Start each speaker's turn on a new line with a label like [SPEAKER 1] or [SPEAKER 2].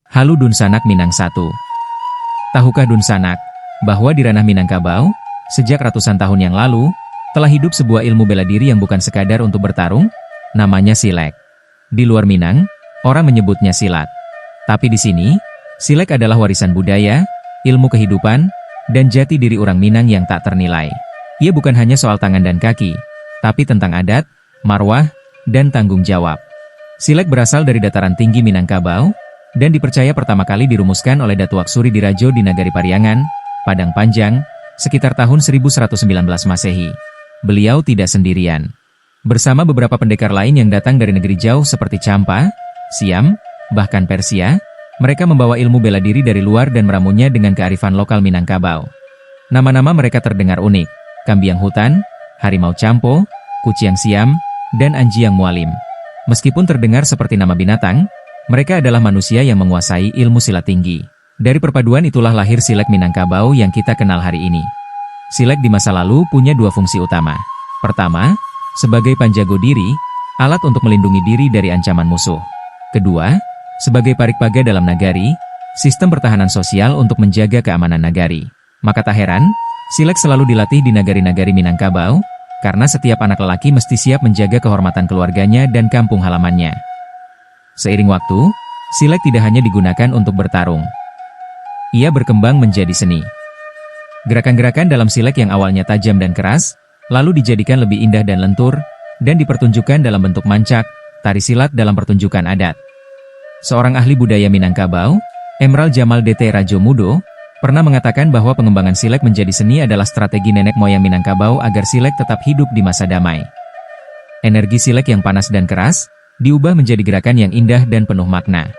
[SPEAKER 1] Halu Dunsanak Minang 1. Tahukah Dunsanak, bahwa di ranah Minangkabau, sejak ratusan tahun yang lalu, telah hidup sebuah ilmu bela diri yang bukan sekadar untuk bertarung, namanya Silek. Di luar Minang, orang menyebutnya silat. Tapi di sini, Silek adalah warisan budaya, ilmu kehidupan, dan jati diri orang Minang yang tak ternilai. Ia bukan hanya soal tangan dan kaki, tapi tentang adat, marwah, dan tanggung jawab. Silek berasal dari dataran tinggi Minangkabau, dan dipercaya pertama kali dirumuskan oleh Datuak Suri Dirajo di Nagari Pariangan, Padang Panjang, sekitar tahun 1119 Masehi. Beliau tidak sendirian. Bersama beberapa pendekar lain yang datang dari negeri jauh seperti Champa, Siam, bahkan Persia, mereka membawa ilmu bela diri dari luar dan meramunya dengan kearifan lokal Minangkabau. Nama-nama mereka terdengar unik: Kambiang Hutan, Harimau Campo, Kuciang Siam, dan Anjiang Mualim. Meskipun terdengar seperti nama binatang, mereka adalah manusia yang menguasai ilmu silat tinggi. Dari perpaduan itulah lahir Silek Minangkabau yang kita kenal hari ini. Silek di masa lalu punya dua fungsi utama. Pertama, sebagai panjago diri, alat untuk melindungi diri dari ancaman musuh. Kedua, sebagai parikpaga dalam nagari, sistem pertahanan sosial untuk menjaga keamanan nagari. Maka tak heran, Silek selalu dilatih di nagari-nagari Minangkabau, karena setiap anak lelaki mesti siap menjaga kehormatan keluarganya dan kampung halamannya. Seiring waktu, Silek tidak hanya digunakan untuk bertarung. Ia berkembang menjadi seni. Gerakan-gerakan dalam Silek yang awalnya tajam dan keras, lalu dijadikan lebih indah dan lentur, dan dipertunjukkan dalam bentuk mancak, tari silat dalam pertunjukan adat. Seorang ahli budaya Minangkabau, Emerald Jamal DT Rajo Mudo, pernah mengatakan bahwa pengembangan Silek menjadi seni adalah strategi nenek moyang Minangkabau agar Silek tetap hidup di masa damai. Energi Silek yang panas dan keras, diubah menjadi gerakan yang indah dan penuh makna.